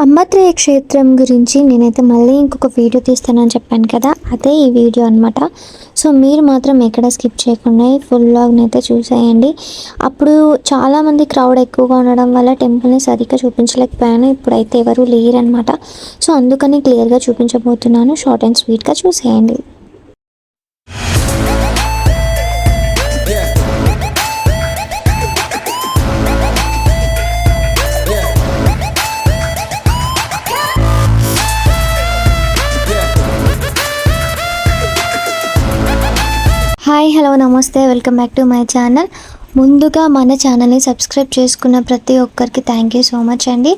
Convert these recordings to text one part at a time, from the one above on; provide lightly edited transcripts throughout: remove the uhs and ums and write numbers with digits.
అంబత్రేయ క్షేత్రం గురించి నేనైతే మళ్ళీ ఇంకొక వీడియో తీస్తానని చెప్పాను కదా, అదే ఈ వీడియో అనమాట. సో మీరు మాత్రం ఎక్కడ స్కిప్ చేయకుండా ఫుల్ వ్లాగ్ని అయితే చూసేయండి. అప్పుడు చాలామంది క్రౌడ్ ఎక్కువగా ఉండడం వల్ల టెంపుల్ని సరిగ్గా చూపించలేకపోయాను. ఇప్పుడైతే ఎవరు లేరనమాట. సో అందుకని క్లియర్గా చూపించబోతున్నాను. షార్ట్ అండ్ స్వీట్గా చూసేయండి. హాయ్, హలో, నమస్తే, welcome back to my channel. ముందుగా మన ఛానల్ని సబ్స్క్రైబ్ చేసుకున్న ప్రతి ఒక్కరికి థ్యాంక్ యూ సో మచ్ అండి.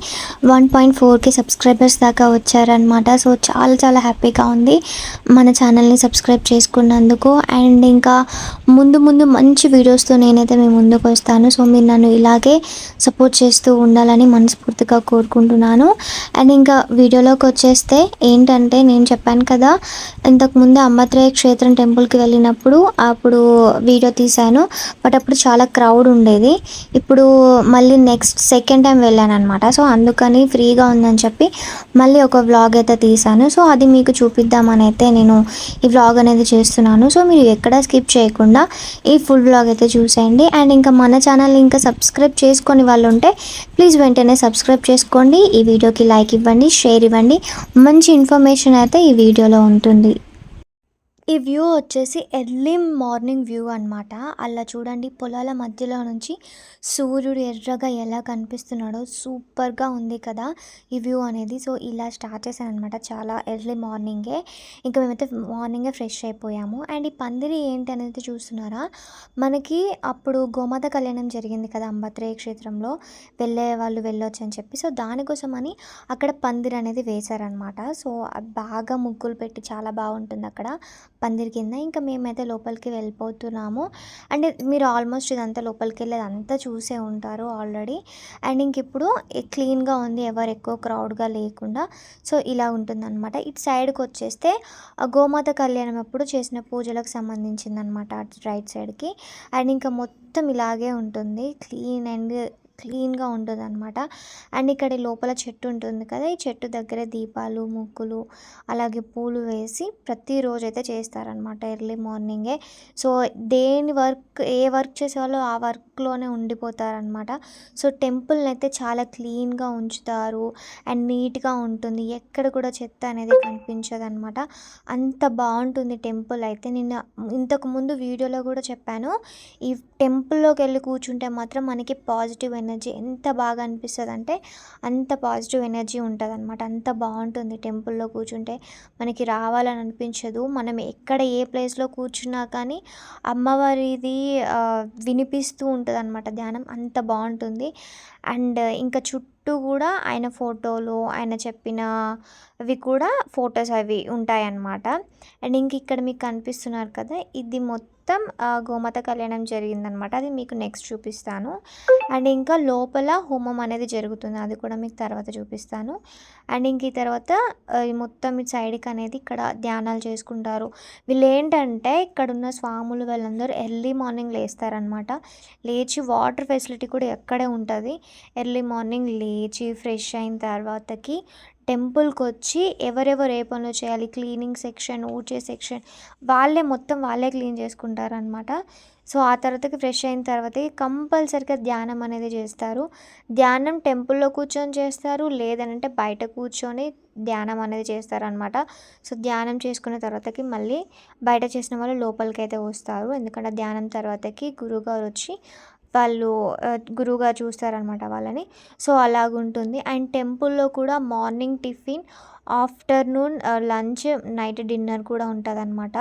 1.4K సబ్స్క్రైబర్స్ దాకా వచ్చారనమాట. సో చాలా చాలా హ్యాపీగా ఉంది మన ఛానల్ని సబ్స్క్రైబ్ చేసుకున్నందుకు. అండ్ ఇంకా ముందు ముందు మంచి వీడియోస్తో నేనైతే మీ ముందుకు వస్తాను. సో మీరు నన్ను ఇలాగే సపోర్ట్ చేస్తూ ఉండాలని మనస్ఫూర్తిగా కోరుకుంటున్నాను. అండ్ ఇంకా వీడియోలోకి వచ్చేస్తే ఏంటంటే, నేను చెప్పాను కదా ఇంతకుముందు అంబత్రేయ క్షేత్రం టెంపుల్కి వెళ్ళినప్పుడు అప్పుడు వీడియో తీశాను. బట్ అప్పుడు చాలా క్రౌడ్ ఉండేది. ఇప్పుడు మళ్ళీ నెక్స్ట్ సెకండ్ టైం వెళ్ళాను అనమాట. సో అందుకని ఫ్రీగా ఉందని చెప్పి మళ్ళీ ఒక వ్లాగ్ అయితే తీశాను. సో అది మీకు చూపిద్దామని అయితే నేను ఈ వ్లాగ్ అనేది చేస్తున్నాను. సో మీరు ఎక్కడ స్కిప్ చేయకుండా ఈ ఫుల్ వ్లాగ్ అయితే చూసేయండి. అండ్ ఇంకా మన ఛానల్ ఇంకా సబ్స్క్రైబ్ చేసుకొని వాళ్ళు ఉంటే ప్లీజ్ వెంటనే సబ్స్క్రైబ్ చేసుకోండి. ఈ వీడియోకి లైక్ ఇవ్వండి, షేర్ ఇవ్వండి. మంచి ఇన్ఫర్మేషన్ అయితే ఈ వీడియోలో ఉంటుంది. ఈ వ్యూ వచ్చేసి ఎర్లీ మార్నింగ్ వ్యూ అనమాట. అలా చూడండి, పొలాల మధ్యలో నుంచి సూర్యుడు ఎర్రగా ఎలా కనిపిస్తున్నాడో సూపర్గా ఉంది కదా ఈ వ్యూ అనేది. సో ఇలా స్టార్ట్ చేశాను అనమాట, చాలా ఎర్లీ మార్నింగే. ఇంకా మేమైతే మార్నింగే ఫ్రెష్ అయిపోయాము. అండ్ ఈ పందిరి ఏంటి అనేది చూస్తున్నారా, మనకి అప్పుడు గోమాత కళ్యాణం జరిగింది కదా అంబత్రేయ క్షేత్రంలో, వెళ్ళే వాళ్ళు వెళ్ళొచ్చు అని చెప్పి. సో దానికోసమని అక్కడ పందిరి అనేది వేశారనమాట. సో బాగా ముగ్గులు పెట్టి చాలా బాగుంటుంది అక్కడ పందిరి కింద. ఇంకా మేమైతే లోపలికి వెళ్ళిపోతున్నాము. అండ్ మీరు ఆల్మోస్ట్ ఇదంతా లోపలికి వెళ్ళేది అంతా చూసే ఉంటారు ఆల్రెడీ. అండ్ ఇంక ఇప్పుడు క్లీన్గా ఉంది, ఎవరు ఎక్కువ క్రౌడ్గా లేకుండా. సో ఇలా ఉంటుందన్నమాట. ఇటు సైడ్కి వచ్చేస్తే గోమాత కళ్యాణం అప్పుడు చేసిన పూజలకు సంబంధించింది అనమాట, అటు రైట్ సైడ్కి. అండ్ ఇంకా మొత్తం ఇలాగే ఉంటుంది, క్లీన్గా ఉంటుంది అనమాట. అండ్ ఇక్కడ లోపల చెట్టు ఉంటుంది కదా, ఈ చెట్టు దగ్గర దీపాలు, ముగ్గులు, అలాగే పూలు వేసి ప్రతిరోజు అయితే చేస్తారనమాట ఎర్లీ మార్నింగే. సో ఏ వర్క్ చేసేవాళ్ళు ఆ వర్క్లోనే ఉండిపోతారనమాట. సో టెంపుల్ని అయితే చాలా క్లీన్గా ఉంచుతారు అండ్ నీట్గా ఉంటుంది. ఎక్కడ కూడా చెత్త అనేది కనిపించదు అనమాట. అంత బాగుంటుంది టెంపుల్ అయితే. నేను ఇంతకుముందు వీడియోలో కూడా చెప్పాను, ఈ టెంపుల్లోకి వెళ్ళి కూర్చుంటే మాత్రం మనకి పాజిటివ్ ఎనర్జీ ఎంత బాగా అనిపిస్తుంది అంటే అంత పాజిటివ్ ఎనర్జీ ఉంటుంది అనమాట. అంత బాగుంటుంది టెంపుల్లో కూర్చుంటే, మనకి రావాలని అనిపించదు. మనం ఎక్కడ ఏ ప్లేస్లో కూర్చున్నా కానీ అమ్మవారిది వినిపిస్తూ ఉంటుంది అనమాట ధ్యానం, అంత బాగుంటుంది. అండ్ ఇంకా చుట్టూ కూడా ఆయన ఫోటోలు, ఆయన చెప్పినవి కూడా ఫొటోస్ అవి ఉంటాయన్నమాట. అండ్ ఇంక ఇక్కడ మీకు కనిపిస్తున్నారు కదా, ఇది మొత్తం గోమాత కళ్యాణం జరిగిందనమాట. అది మీకు నెక్స్ట్ చూపిస్తాను. అండ్ ఇంకా లోపల హోమం అనేది జరుగుతుంది, అది కూడా మీకు తర్వాత చూపిస్తాను. అండ్ ఇంక ఈ తర్వాత ఈ మొత్తం ఈ సైడ్కి అనేది ఇక్కడ ధ్యానాలు చేసుకుంటారు. వీళ్ళు ఏంటంటే ఇక్కడున్న స్వాములు వాళ్ళందరూ ఎర్లీ మార్నింగ్ లేస్తారనమాట. లేచి వాటర్ ఫెసిలిటీ కూడా ఎక్కడే ఉంటుంది. ఎర్లీ మార్నింగ్ లేచి ఫ్రెష్ అయిన తర్వాతకి టెంపుల్కి వచ్చి ఎవరెవరు ఏ పనులు చేయాలి, క్లీనింగ్ సెక్షన్, ఊడ్చే సెక్షన్ వాళ్ళే క్లీన్ చేసుకుంటారనమాట. సో ఆ తర్వాతకి ఫ్రెష్ అయిన తర్వాత కంపల్సరిగా ధ్యానం అనేది చేస్తారు. ధ్యానం టెంపుల్లో కూర్చొని చేస్తారు, లేదనంటే బయట కూర్చొని ధ్యానం అనేది చేస్తారనమాట. సో ధ్యానం చేసుకున్న తర్వాతకి మళ్ళీ బయట చేసిన వాళ్ళు లోపలికి అయితే వస్తారు. ఎందుకంటే ధ్యానం తర్వాతకి గురువుగారు వచ్చి వాళ్ళు గురువుగారు చూస్తారనమాట వాళ్ళని. సో అలాగుంటుంది. అండ్ టెంపుల్లో కూడా morning tiffin, afternoon lunch, night dinner కూడా ఉంటుందన్నమాట.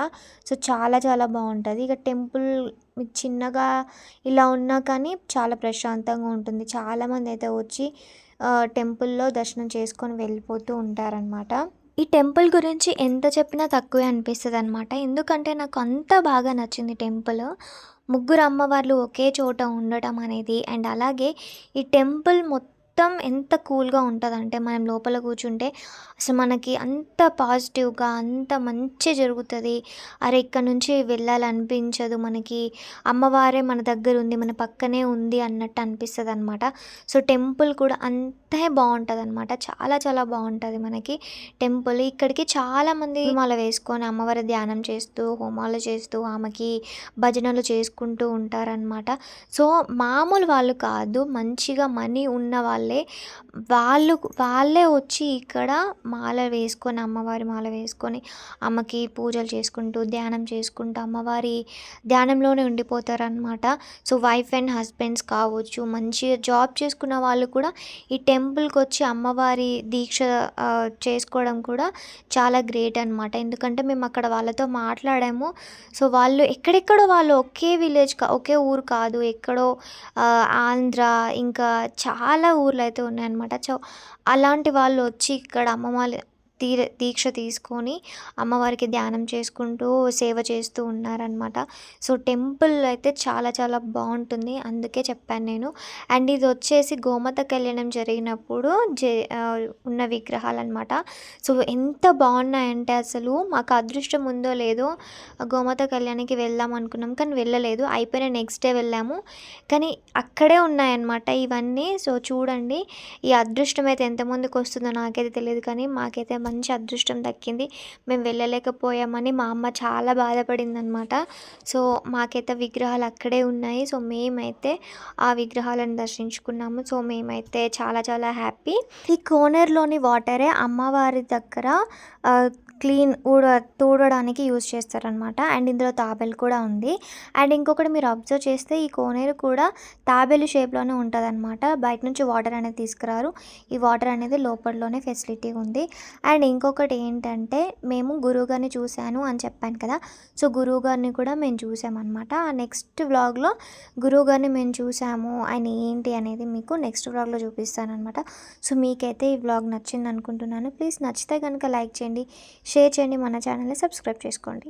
సో చాలా చాలా బాగుంటుంది. ఇక టెంపుల్ మీకు చిన్నగా ఇలా ఉన్నా కానీ చాలా ప్రశాంతంగా ఉంటుంది. చాలామంది అయితే వచ్చి టెంపుల్లో దర్శనం చేసుకొని వెళ్ళిపోతూ ఉంటారనమాట. ఈ టెంపుల్ గురించి ఎంత చెప్పినా తక్కువే అనిపిస్తుంది అనమాట. ఎందుకంటే నాకు అంత బాగా నచ్చింది టెంపుల్. ముగ్గురు అమ్మవార్లు ఒకే చోట ఉండటం అనేది. అండ్ అలాగే ఈ టెంపుల్ మొత్తం ఎంత కూల్‌గా ఉంటదంటే, మనం లోపల కూర్చుంటే అసలు మనకి అంత పాజిటివ్‌గా, అంత మంచి జరుగుతది. అరే! ఇక్కడ నుంచి వెళ్ళాలనిపించదు మనకి. అమ్మవారే మన దగ్గరుంది, మన పక్కనే ఉంది అన్నట్టు అనిపిస్తదనమాట. సో, టెంపుల్ కూడా అంతే బావుంటదనమాట. చాలా చాలా బావుంటది మనకి టెంపుల్. ఇక్కడికి చాలామంది మాల వేసుకొని అమ్మవారి ధ్యానం చేస్తూ, హోమాలు చేస్తూ, ఆమెకి భజనలు చేసుకుంటూ ఉంటారనమాట. సో, మామూలు వాళ్ళు కాదు, మంచిగా మనీ ఉన్న వాళ్ళే. వాళ్ళే వచ్చి ఇక్కడ మాల వేసుకొని, అమ్మవారి మాల వేసుకొని, అమ్మకి పూజలు చేసుకుంటూ, ధ్యానం చేసుకుంటూ, అమ్మవారి ధ్యానంలోనే ఉండిపోతారనమాట. సో, వైఫ్ అండ్ హస్బెండ్స్ కావచ్చు, మంచిగా జాబ్ చేసుకున్న వాళ్ళు కూడా ఈ టెంపుల్‌కొచ్చి అమ్మవారి దీక్ష చేసుకోవడం కూడా చాలా గ్రేట్ అనమాట. ఎందుకంటే మేము అక్కడ వాళ్ళతో మాట్లాడాము. సో, వాళ్ళు ఎక్కడెక్కడో వాళ్ళు ఒకే విలేజ్ ఒకే ఊరు కాదు, ఎక్కడో ఆంధ్ర, ఇంకా చాలా ఊర్లయితే ఉన్నాయన్నమాట. సో, అలాంటి వాళ్ళు వచ్చి ఇక్కడ అమ్మవారి దీక్ష తీసుకొని అమ్మవారికి ధ్యానం చేసుకుంటూ, సేవ చేస్తూ ఉన్నారనమాట. సో, టెంపుల్ అయితే చాలా చాలా బావుంటుంది. అందుకే చెప్పాను నేను. అండ్ ఇది వచ్చేసి గోమాత కళ్యాణం జరిగినప్పుడు ఉన్న విగ్రహాలనమాట. సో, ఎంత బాగున్నాయంటే అసలు మాకు అదృష్టం ఉందో లేదో గోమాత కళ్యాణానికి వెళ్దాం అనుకున్నాం, కానీ వెళ్ళలేదు. అయిపోయిన నెక్స్ట్ డే వెళ్ళాము. కానీ అక్కడే ఉన్నాయన్నమాట ఇవన్నీ. సో, చూడండి ఈ అదృష్టం అయితే ఎంతమందికి వస్తుందో నాకైతే తెలియదు, కానీ మాకైతే మంచి అదృష్టం దక్కింది. మేము వెళ్ళలేకపోయామని మా అమ్మ చాలా బాధపడిందనమాట. సో, మాకైతే విగ్రహాలు అక్కడే ఉన్నాయి. సో, మేమైతే ఆ విగ్రహాలను దర్శించుకున్నాము. సో, మేమైతే చాలా చాలా హ్యాపీ. ఈ కోనేరులోని వాటరే అమ్మవారి దగ్గర తూడడానికి యూజ్ చేస్తారనమాట. అండ్ ఇందులో తాబేలు కూడా ఉంది. అండ్ ఇంకొకటి మీరు అబ్జర్వ్ చేస్తే ఈ కోనేరు కూడా తాబేలు షేప్‌లోనే ఉంటదనమాట. బయట నుంచి వాటర్ అనేది తీసుకురారు. ఈ వాటర్ అనేది లోపలలోనే ఫెసిలిటీ ఉంది. అండ్ ఇంకొకటి ఏంటంటే, మేము గురువుగారిని చూశాను అని చెప్పాను కదా! సో, గురువుగారిని కూడా మేము చూసామనమాట. ఆ నెక్స్ట్ వ్లాగ్‌లో గురువుగారిని మేము చూసాము, ఆయన ఏంటి అనేది మీకు నెక్స్ట్ వ్లాగ్‌లో చూపిస్తాననమాట. సో, మీకైతే ఈ వ్లాగ్ నచ్చింది అనుకుంటున్నాను. ప్లీజ్ నచ్చితే కనుక లైక్ చేయండి, షేర్ చేయండి, మన ఛానల్ని సబ్స్క్రైబ్ చేసుకోండి.